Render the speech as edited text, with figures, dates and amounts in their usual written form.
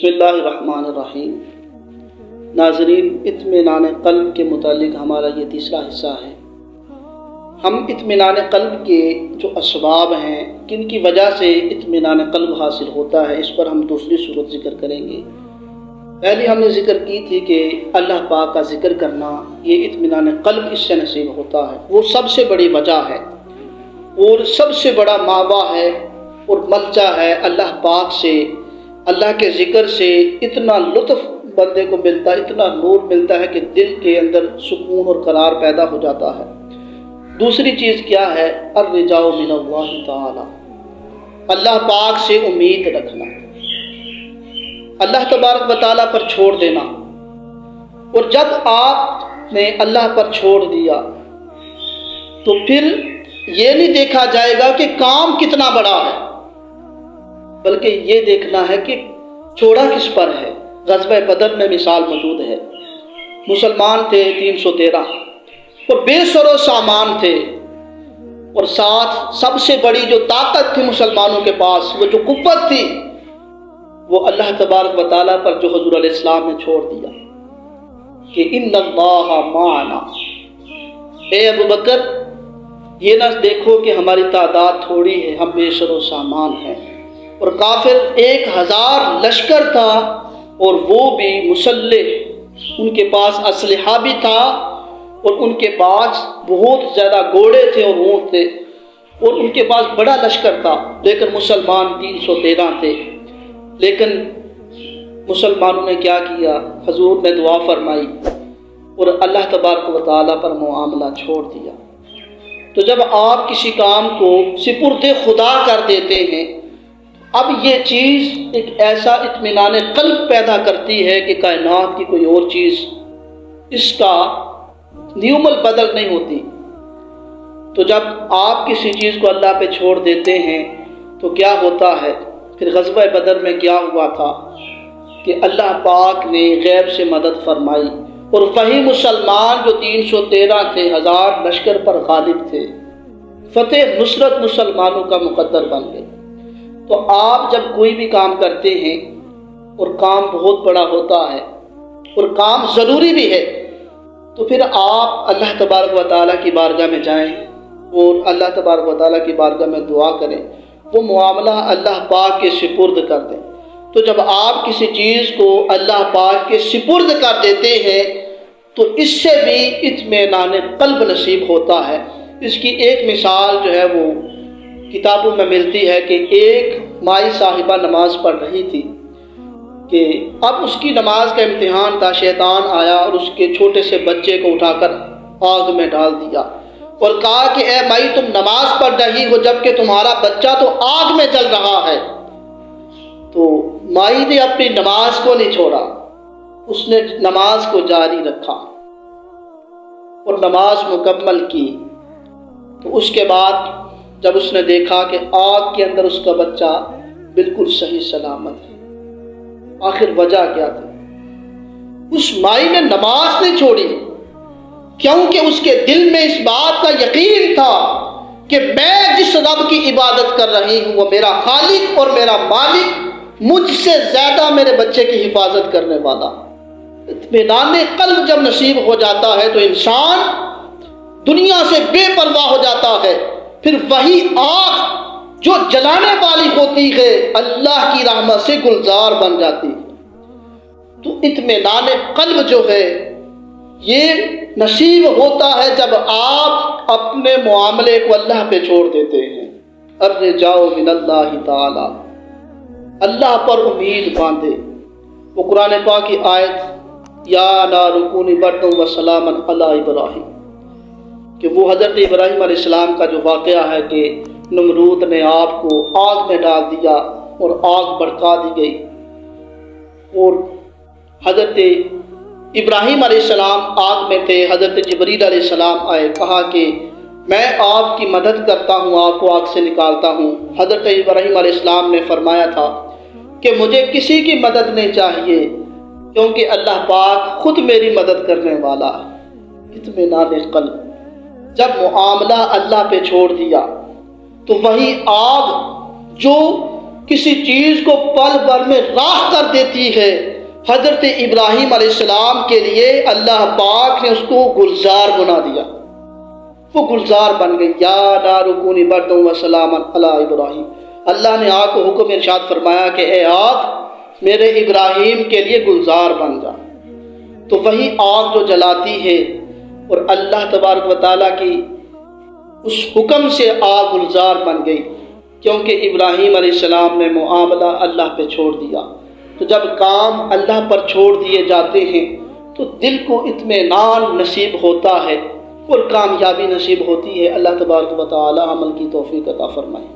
بسم اللہ الرحمن الرحیم۔ ناظرین، اطمینان قلب کے متعلق ہمارا یہ تیسرا حصہ ہے۔ ہم اطمینان قلب کے جو اسباب ہیں، کن کی وجہ سے اطمینان قلب حاصل ہوتا ہے، اس پر ہم دوسری صورت ذکر کریں گے۔ پہلے ہم نے ذکر کی تھی کہ اللہ پاک کا ذکر کرنا، یہ اطمینان قلب اس سے نصیب ہوتا ہے۔ وہ سب سے بڑی وجہ ہے اور سب سے بڑا ماوا ہے اور ملجا ہے اللہ پاک سے۔ اللہ کے ذکر سے اتنا لطف بندے کو ملتا ہے، اتنا نور ملتا ہے کہ دل کے اندر سکون اور قرار پیدا ہو جاتا ہے۔ دوسری چیز کیا ہے؟ الرجاء من اللہ تعالی، اللہ پاک سے امید رکھنا، اللہ تبارک و تعالیٰ پر چھوڑ دینا۔ اور جب آپ نے اللہ پر چھوڑ دیا تو پھر یہ نہیں دیکھا جائے گا کہ کام کتنا بڑا ہے، بلکہ یہ دیکھنا ہے کہ چھوڑا کس پر ہے۔ غزوہ بدر میں مثال موجود ہے۔ مسلمان تھے 313 اور بے سر و سامان تھے، اور ساتھ سب سے بڑی جو طاقت تھی مسلمانوں کے پاس، وہ جو قوت تھی، وہ اللہ تبارک و تعالیٰ پر جو حضور علیہ السلام نے چھوڑ دیا کہ ان اللہ معنا۔ اے ابو بکر، یہ نہ دیکھو کہ ہماری تعداد تھوڑی ہے، ہم بے سر و سامان ہیں، اور کافر 1000 لشکر تھا اور وہ بھی مسلح، ان کے پاس اسلحہ بھی تھا اور ان کے پاس بہت زیادہ گھوڑے تھے اور اونٹ تھے، اور ان کے پاس بڑا لشکر تھا، لیکن مسلمان 313 تھے۔ لیکن مسلمانوں نے کیا کیا؟ حضور نے دعا فرمائی اور اللہ تبارک و تعالیٰ پر معاملہ چھوڑ دیا۔ تو جب آپ کسی کام کو سپرد خدا کر دیتے ہیں، اب یہ چیز ایک ایسا اطمینان قلب پیدا کرتی ہے کہ کائنات کی کوئی اور چیز اس کا نیوم البدل نہیں ہوتی۔ تو جب آپ کسی چیز کو اللہ پہ چھوڑ دیتے ہیں تو کیا ہوتا ہے؟ پھر غزوہ بدر میں کیا ہوا تھا کہ اللہ پاک نے غیب سے مدد فرمائی اور وہی مسلمان جو 313 تھے، 1000 لشکر پر غالب تھے، فتح نصرت مسلمانوں کا مقدر بن گئے۔ تو آپ جب کوئی بھی کام کرتے ہیں اور کام بہت بڑا ہوتا ہے اور کام ضروری بھی ہے، تو پھر آپ اللہ تبارک و تعالیٰ کی بارگاہ میں جائیں اور اللہ تبارک و تعالیٰ کی بارگاہ میں دعا کریں، وہ معاملہ اللہ پاک کے سپرد کر دیں۔ تو جب آپ کسی چیز کو اللہ پاک کے سپرد کر دیتے ہیں تو اس سے بھی اطمینان قلب نصیب ہوتا ہے۔ اس کی ایک مثال جو ہے وہ کتابوں میں ملتی ہے کہ ایک مائی صاحبہ نماز پڑھ رہی تھی کہ اب اس کی نماز کا امتحان تھا، شیطان آیا اور اس کے چھوٹے سے بچے کو اٹھا کر آگ میں ڈال دیا اور کہا کہ اے مائی، تم نماز پڑھ رہی ہو جبکہ تمہارا بچہ تو آگ میں جل رہا ہے۔ تو مائی نے اپنی نماز کو نہیں چھوڑا، اس نے نماز کو جاری رکھا اور نماز مکمل کی۔ تو اس کے بعد جب اس نے دیکھا کہ آگ کے اندر اس کا بچہ بالکل صحیح سلامت ہے، آخر وجہ کیا تھی؟ اس مائی نے نماز نہیں چھوڑی، کیونکہ اس کے دل میں اس بات کا یقین تھا کہ میں جس رب کی عبادت کر رہی ہوں وہ میرا خالق اور میرا مالک، مجھ سے زیادہ میرے بچے کی حفاظت کرنے والا۔ اطمینان قلب جب نصیب ہو جاتا ہے تو انسان دنیا سے بے پرواہ ہو جاتا ہے۔ پھر وہی آگ جو جلانے والی ہوتی ہے اللہ کی رحمت سے گلزار بن جاتی ہے۔ تو اطمینان قلب جو ہے یہ نصیب ہوتا ہے جب آپ اپنے معاملے کو اللہ پہ چھوڑ دیتے ہیں۔ الرجاء من اللہ تعالی، اللہ پر امید باندھے۔ وہ قرآن پاک کی آیت یا نار کونی بردا وسلاما علی ابراہیم، کہ وہ حضرت ابراہیم علیہ السلام کا جو واقعہ ہے کہ نمرود نے آپ کو آگ میں ڈال دیا اور آگ بھڑکا دی گئی، اور حضرت ابراہیم علیہ السلام آگ میں تھے، حضرت جبریل علیہ السلام آئے، کہا کہ میں آپ کی مدد کرتا ہوں، آپ کو آگ سے نکالتا ہوں۔ حضرت ابراہیم علیہ السلام نے فرمایا تھا کہ مجھے کسی کی مدد نہیں چاہیے، کیونکہ اللہ پاک خود میری مدد کرنے والا ہے۔ اطمینان قلب، جب معاملہ اللہ پہ چھوڑ دیا تو وہی آگ جو کسی چیز کو پل بھر میں راہ کر دیتی ہے۔ حضرت ابراہیم علیہ السلام کے لیے اللہ پاک نے اس کو گلزار بنا دیا، وہ گلزار بن گئی۔ یا نار کونی بردا وسلاما علی ابراہیم، اللہ نے آگ کو حکم ارشاد فرمایا کہ اے آگ میرے ابراہیم کے لیے گلزار بن جا۔ تو وہی آگ جو جلاتی ہے، اور اللہ تبارک و تعالیٰ کی اس حکم سے آگ گلزار بن گئی، کیونکہ ابراہیم علیہ السلام نے معاملہ اللہ پہ چھوڑ دیا۔ تو جب کام اللہ پر چھوڑ دیے جاتے ہیں تو دل کو اطمینان نصیب ہوتا ہے اور کامیابی نصیب ہوتی ہے۔ اللہ تبارک و تعالیٰ عمل کی توفیق عطا فرمائے۔